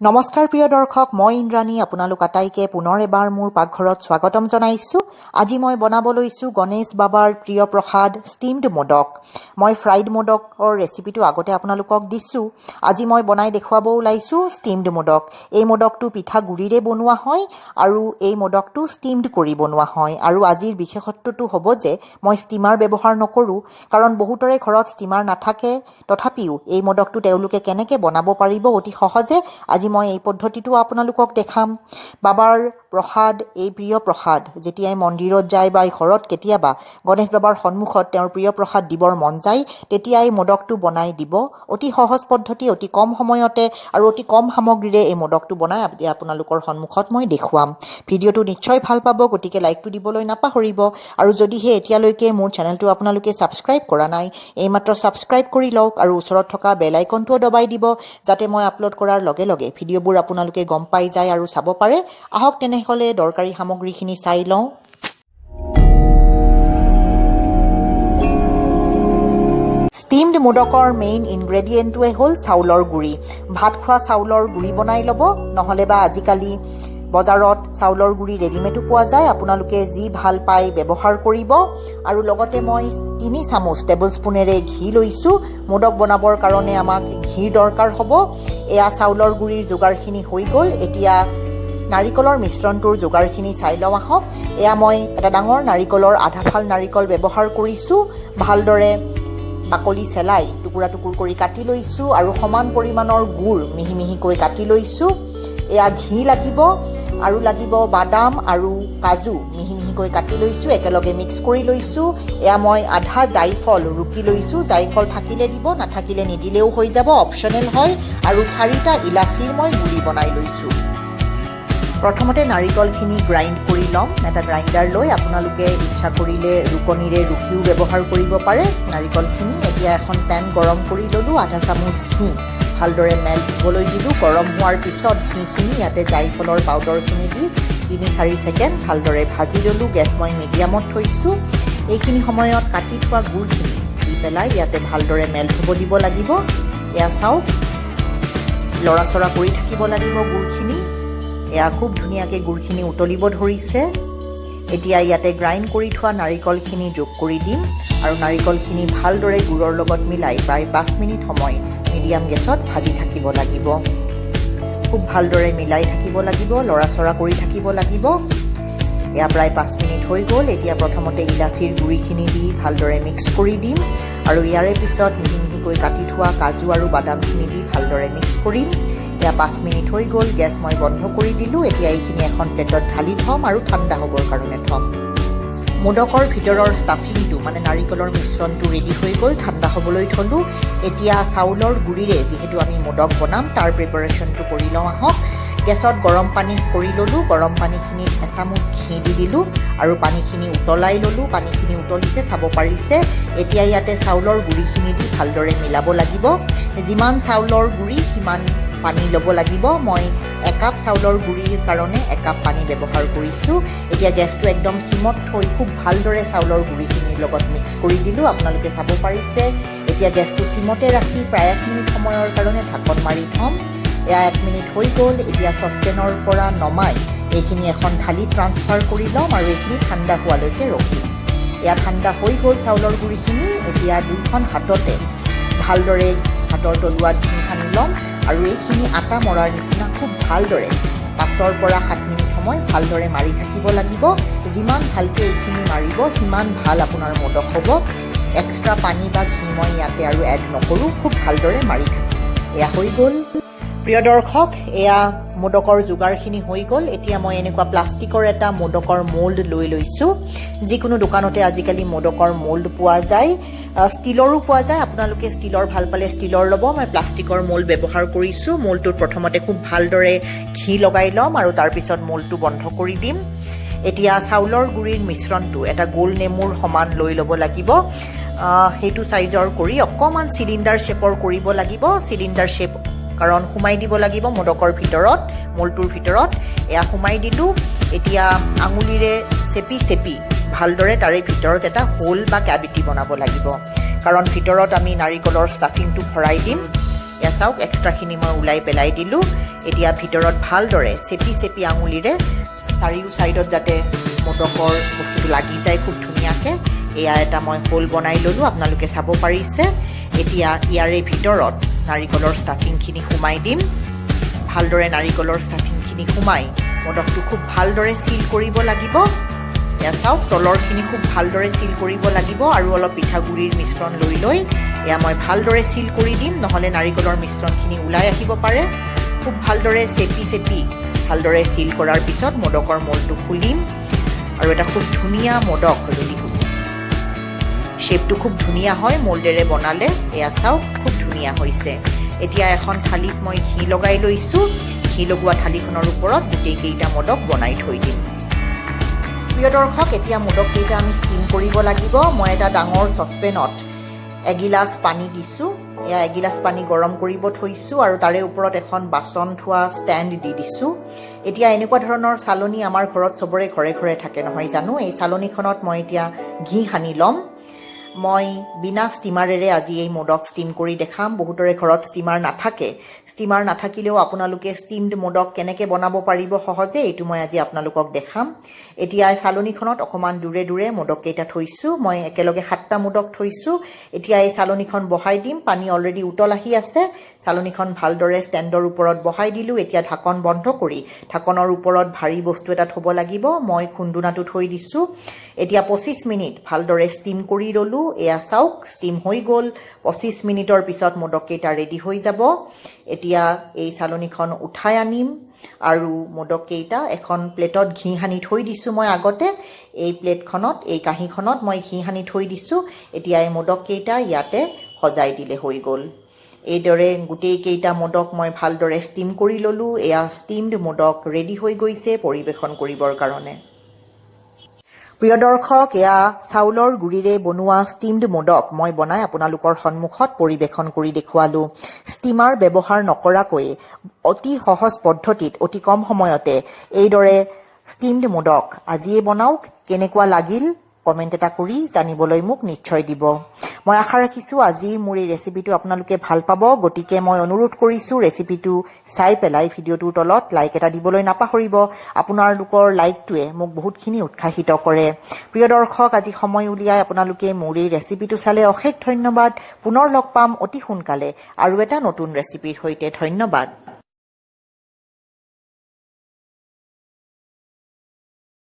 নমস্কাৰ প্ৰিয় দৰ্শক, মই ইন্দ্ৰাণী আপোনালোক আটাইকে পুনৰ এবাৰ মোৰ পাকঘৰত স্বাগতম জনাইছোঁ। আজি মই বনাব লৈছোঁ গণেশ বাবাৰ প্ৰিয় প্ৰসাদ ষ্টিমড মোদক। মই ফ্ৰাইড মোদকৰ ৰেচিপিটো আগতে আপোনালোকক দিছোঁ। আজি মই বনাই দেখুৱাব ওলাইছোঁ ষ্টিমড মোদক। এই মোদকটো পিঠা গুড়িৰে বনোৱা হয় আৰু এই মোদকটো ষ্টিমড কৰি বনোৱা হয়। আৰু আজিৰ বিশেষত্বটো হ'ব যে মই ষ্টিমাৰ ব্যৱহাৰ নকৰোঁ, কাৰণ বহুতৰে ঘৰত ষ্টিমাৰ নাথাকে। তথাপিও এই মোদকটো তেওঁলোকে কেনেকৈ বনাব পাৰিব অতি সহজে আজি মই এই পদ্ধতিটো আপোনালোকক দেখাম। বাবাৰ প্ৰসাদ, এই প্ৰিয় প্ৰসাদ যেতিয়াই মন্দিৰত যায় বা ঘৰত কেতিয়াবা গণেশ বাবাৰ সন্মুখত তেওঁৰ প্ৰিয় প্ৰসাদ দিবৰ মন যায়, তেতিয়াই মোদকটো বনাই দিব। অতি সহজ পদ্ধতি, অতি কম সময়তে আৰু অতি কম সামগ্ৰীৰে এই মোদকটো বনাই আপোনালোকৰ সন্মুখত মই দেখুৱাম। ভিডিঅ'টো নিশ্চয় ভাল পাব, গতিকে লাইকটো দিবলৈ নাপাহৰিব। আৰু যদিহে এতিয়ালৈকে মোৰ চেনেলটো আপোনালোকে ছাবস্ক্ৰাইব কৰা নাই, এইমাত্ৰ ছাবস্ক্ৰাইব কৰি লওক আৰু ওচৰত থকা বেল আইকনটোও দবাই দিব, যাতে মই আপলোড কৰাৰ লগে লগে ভিডিঅ'বোৰ আপোনালোকে গম পাই যায় আৰু চাব পাৰে। আহক তেনেহ'লে দৰকাৰী সামগ্ৰীখিনি চাই লওঁ। ষ্টিমড মোদকৰ মেইন ইনগ্ৰেডিয়েণ্টটোৱে হ'ল চাউলৰ গুড়ি। ভাত খোৱা চাউলৰ গুড়ি বনাই ল'ব, নহ'লে বা আজিকালি বজাৰত চাউলৰ গুড়ি ৰেডিমেডো পোৱা যায়। আপোনালোকে যি ভাল পায় ব্যৱহাৰ কৰিব। আৰু লগতে মই 3 চামুচ টেবুল স্পুনেৰে ঘি লৈছোঁ। মোদক বনাবৰ কাৰণে আমাক ঘিৰ দৰকাৰ হ'ব। এয়া চাউলৰ গুড়িৰ যোগাৰখিনি হৈ গ'ল। এতিয়া নাৰিকলৰ মিশ্ৰণটোৰ যোগাৰখিনি চাই লওঁ আহক। এয়া মই এটা ডাঙৰ নাৰিকলৰ আধা ফাল নাৰিকল ব্যৱহাৰ কৰিছোঁ। ভালদৰে বাকলি চেলাই টুকুৰা টুকুৰ কৰি কাটি লৈছোঁ আৰু সমান পৰিমাণৰ গুড় মিহি মিহিকৈ কাটি লৈছোঁ। এয়া ঘি লাগিব আৰু লাগিব বাদাম আৰু কাজু মিহি মিহিকৈ কাটি লৈছোঁ, একেলগে মিক্স কৰি লৈছোঁ। এয়া মই আধা জাইফল ৰুকি লৈছোঁ। জাইফল থাকিলে দিব, নাথাকিলে নিদিলেও হৈ যাব, অপশ্যনেল হয়। আৰু 4টা ইলাচিৰ মই গুড়ি বনাই লৈছোঁ। প্ৰথমতে নাৰিকলখিনি গ্ৰাইণ্ড কৰি ল'ম। এটা গ্ৰাইণ্ডাৰ লৈ আপোনালোকে ইচ্ছা কৰিলে ৰুকনিৰে ৰুকিও ব্যৱহাৰ কৰিব পাৰে নাৰিকলখিনি। এতিয়া এখন পেন গৰম কৰি ল'লোঁ, আধা চামুচ ঘি ভালদৰে মেল্ট হ'বলৈ দিলোঁ। গৰম হোৱাৰ পিছত ঘিখিনি ইয়াতে জাইফলৰ পাউডাৰখিনি দি 3-4 ছেকেণ্ড ভালদৰে ভাজি ল'লোঁ। গেছ মই মিডিয়ামত থৈছোঁ। এইখিনি সময়ত কাটি থোৱা গুড়খিনি দি পেলাই ইয়াতে ভালদৰে মেল্ট হ'ব দিব লাগিব। এয়া চাওক, লৰাচৰা কৰি থাকিব লাগিব গুড়খিনি। এয়া খুব ধুনীয়াকৈ গুড়খিনি উতলিব ধৰিছে। এতিয়া ইয়াতে গ্ৰাইণ্ড কৰি থোৱা নাৰিকলখিনি যোগ কৰি দিম আৰু নাৰিকলখিনি ভালদৰে গুড়ৰ লগত মিলাই প্ৰায় 5 মিনিট সময় মিডিয়াম গেছত ভাজি থাকিব লাগিব। খুব ভালদৰে মিলাই থাকিব লাগিব, লৰাচৰা কৰি থাকিব লাগিব। এয়া প্ৰায় 5 মিনিট হৈ গ'ল। এতিয়া প্ৰথমতে ইলাচিৰ গুড়িখিনি দি ভালদৰে মিক্স কৰি দিম আৰু ইয়াৰে পিছত মিহি মিহিকৈ কাটি থোৱা কাজু আৰু বাদামখিনি দি ভালদৰে মিক্স কৰিম। এয়া 5 মিনিট হৈ গ'ল। গেছ মই বন্ধ কৰি দিলোঁ। এতিয়া এইখিনি এখন প্লেটত ঢালি থ'ম আৰু ঠাণ্ডা হ'বৰ কাৰণে থ'ম। মোদকৰ ভিতৰৰ ষ্টাফিংটো মানে নাৰিকলৰ মিশ্ৰণটো ৰেডি হৈ গ'ল, ঠাণ্ডা হ'বলৈ থ'লোঁ। এতিয়া চাউলৰ গুড়িৰে যিহেতু আমি মোদক বনাম তাৰ প্ৰিপাৰেশ্যনটো কৰি লওঁ আহক। গেছত গৰম পানী কৰি ল'লোঁ। গৰম পানীখিনিত এচামুচ ঘি দি দিলোঁ আৰু পানীখিনি উতলাই ল'লোঁ। পানীখিনি উতলিছে, চাব পাৰিছে। এতিয়া ইয়াতে চাউলৰ গুড়িখিনি দি ভালদৰে মিলাব লাগিব। যিমান চাউলৰ গুড়ি সিমান পানী ল'ব লাগিব। মই 1 কাপ চাউলৰ গুড়িৰ কাৰণে 1 কাপ পানী ব্যৱহাৰ কৰিছোঁ। এতিয়া গেছটো একদম চিমত থৈ খুব ভালদৰে চাউলৰ গুড়িখিনিৰ লগত মিক্স কৰি দিলোঁ। আপোনালোকে চাব পাৰিছে। এতিয়া গেছটো চিমতে ৰাখি প্ৰায় 1 মিনিট সময়ৰ কাৰণে ঢাকন মাৰি থ'ম। এয়া 1 মিনিট হৈ গ'ল। এতিয়া চচপেনৰ পৰা নমাই এইখিনি এখন থালিত ট্ৰান্সফাৰ কৰি ল'ম আৰু এইখিনি ঠাণ্ডা হোৱালৈকে ৰখিম। এয়া ঠাণ্ডা হৈ গ'ল চাউলৰ গুড়িখিনি। এতিয়া 2খন হাততে ভালদৰে হাতৰ তলুৱাত ঘি সানি ল'ম আৰু এইখিনি আটা মৰাৰ নিচিনা খুব ভালদৰে 5 পৰা 7 মিনিট সময় ভালদৰে মাৰি থাকিব লাগিব। যিমান ভালকৈ এইখিনি মাৰিব সিমান ভাল আপোনাৰ মোদক হ'ব। এক্সট্ৰা পানী বা ঘি মই ইয়াতে আৰু এড নকৰোঁ, খুব ভালদৰে মাৰি থাকিম। এয়া হৈ গ'ল। প্ৰিয় দৰ্শক, এয়া মোদকৰ যোগাৰখিনি হৈ গ'ল। এতিয়া মই এনেকুৱা প্লাষ্টিকৰ এটা মোদকৰ মোল্ড লৈ লৈছোঁ। যিকোনো দোকানতে আজিকালি মোদকৰ মোল্ড পোৱা যায়, ষ্টীলৰো পোৱা যায়। আপোনালোকে ষ্টীলৰ ভাল পালে ষ্টীলৰ ল'ব। মই প্লাষ্টিকৰ মোল্ড ব্যৱহাৰ কৰিছোঁ। মোল্ডটোত প্ৰথমতে খুব ভালদৰে ঘি লগাই ল'ম আৰু তাৰপিছত মোল্ডটো বন্ধ কৰি দিম। এতিয়া চাউলৰ গুড়িৰ মিশ্ৰণটো এটা গোল নেমুৰ সমান লৈ ল'ব লাগিব। সেইটো চাইজৰ কৰি অকণমান চিলিণ্ডাৰ শ্বেপৰ কৰিব লাগিব। চিলিণ্ডাৰ শ্বেপ কাৰণ সোমাই দিব লাগিব মোদকৰ ভিতৰত, মোল্ডটোৰ ভিতৰত। এয়া সোমাই দিলোঁ। এতিয়া আঙুলিৰে চেপি চেপি ভালদৰে তাৰে ভিতৰত এটা হোল বা কেভিটি বনাব লাগিব, কাৰণ ভিতৰত আমি নাৰিকলৰ ষ্টাফিংটো ভৰাই দিম। এয়া চাওক এক্সট্ৰাখিনি মই ওলাই পেলাই দিলোঁ এতিয়া ভিতৰত ভালদৰে চেপি আঙুলিৰে চাৰিও ছাইডত যাতে মোদকৰ বস্তুটো লাগি যায় খুব ধুনীয়াকৈ এয়া এটা মই হোল বনাই ল'লোঁ আপোনালোকে চাব পাৰিছে এতিয়া ইয়াৰে ভিতৰত নাৰিকলৰ ষ্টাফিংখিনি সোমাই দিম ভালদৰে নাৰিকলৰ ষ্টাফিংখিনি সোমাই মোদকটো খুব ভালদৰে চিল কৰিব লাগিব এয়া চাওক তলৰখিনি খুব ভালদৰে চিল কৰিব লাগিব আৰু অলপ পিঠাগুড়িৰ মিশ্ৰণ লৈ এয়া মই ভালদৰে চিল কৰি দিম নহ'লে নাৰিকলৰ মিশ্ৰণখিনি ওলাই আহিব পাৰে খুব ভালদৰে চেপি ভালদৰে চিল কৰাৰ পিছত মোদকৰ মোলটো খুলিম আৰু এটা খুব ধুনীয়া মোদক ৰেডি হ'ব শ্বেপটো খুব ধুনীয়া হয় মোল্ডেৰে বনালে এয়া চাওক খুব ধুনীয়া হৈছে এতিয়া এখন থালিত মই ঘি লগাই লৈছোঁ ঘি লগোৱা থালিখনৰ ওপৰত গোটেইকেইটা মোদক বনাই থৈ দিম প্ৰিয় দৰ্শক এতিয়া মোদককেইটা আমি ষ্টিম কৰিব লাগিব মই এটা ডাঙৰ চচপেনত এগিলাচ পানী দিছোঁ এয়া এগিলাচ পানী গৰম কৰিব থৈছোঁ আৰু তাৰে ওপৰত এখন বাচন থোৱা ষ্টেণ্ড দি দিছোঁ এতিয়া এনেকুৱা ধৰণৰ চালনী আমাৰ ঘৰত চবৰে ঘৰে থাকে নহয় জানো এই চালনীখনত মই এতিয়া ঘি সানি ল'ম মই বিনা ষ্টিমাৰেৰে আজি এই মোদক ষ্টিম কৰি দেখাম বহুতৰে ঘৰত ষ্টিমাৰ নাথাকিলেও আপোনালোকে ষ্টিমড মোদক কেনেকৈ বনাব পাৰিব সহজে এইটো মই আজি আপোনালোকক দেখাম এতিয়া এই চালনীখনত অকণমান দূৰে মোদককেইটা থৈছোঁ মই একেলগে 7টা মোদক থৈছোঁ এতিয়া এই চালনীখন বহাই দিম পানী অলৰেডি উতল আহি আছে চালনীখন ভালদৰে ষ্টেণ্ডৰ ওপৰত বহাই দিলোঁ এতিয়া ঢাকন বন্ধ কৰি ঢাকনৰ ওপৰত ভাৰী বস্তু এটা থ'ব লাগিব মই খুন্দুনাটো থৈ দিছোঁ এতিয়া 25 মিনিট ভালদৰে ষ্টিম কৰি ল'লোঁ এয়া চাওক ষ্টিম হৈ গ'ল 25 মিনিটৰ পিছত মোদককেইটা ৰেডি হৈ যাব এতিয়া এই চালনীখন উঠাই আনিম আৰু মোদককেইটা এখন প্লেটত ঘি সানি থৈ দিছোঁ মই আগতে এই প্লেটখনত এই কাঁহীখনত মই ঘি সানি থৈ দিছোঁ এতিয়া এই মোদককেইটা ইয়াতে সজাই দিলে হৈ গ'ল এইদৰে গোটেইকেইটা মোদক মই ভালদৰে ষ্টিম কৰি ল'লোঁ এয়া ষ্টিমড মোদক ৰেডি হৈ গৈছে পৰিৱেশন কৰিবৰ কাৰণে প্ৰিয় দৰ্শক এয়া চাউলৰ গুড়িৰে বনোৱা ষ্টিমড মোদক মই বনাই আপোনালোকৰ সন্মুখত পৰিৱেশন কৰি দেখুৱালোঁ ষ্টিমাৰ ব্যৱহাৰ নকৰাকৈ অতি সহজ পদ্ধতিত অতি কম সময়তে এইদৰে ষ্টিমড মোদক আজিয়ে বনাওক কেনেকুৱা লাগিল কমেণ্ট এটা কৰি জানিবলৈ মোক নিশ্চয় দিব মই আশা ৰাখিছোঁ আজিৰ মোৰ এই ৰেচিপিটো আপোনালোকে ভাল পাব গতিকে মই অনুৰোধ কৰিছোঁ ৰেচিপিটো চাই পেলাই ভিডিঅ'টোৰ তলত লাইক এটা দিবলৈ নাপাহৰিব আপোনালোকৰ লাইকটোৱে মোক বহুতখিনি উৎসাহিত কৰে প্ৰিয় দৰ্শক আজি সময় উলিয়াই আপোনালোকে মোৰ এই ৰেচিপিটো চালে অশেষ ধন্যবাদ পুনৰ লগ পাম অতি সোনকালে আৰু এটা নতুন ৰেচিপিৰ সৈতে ধন্যবাদ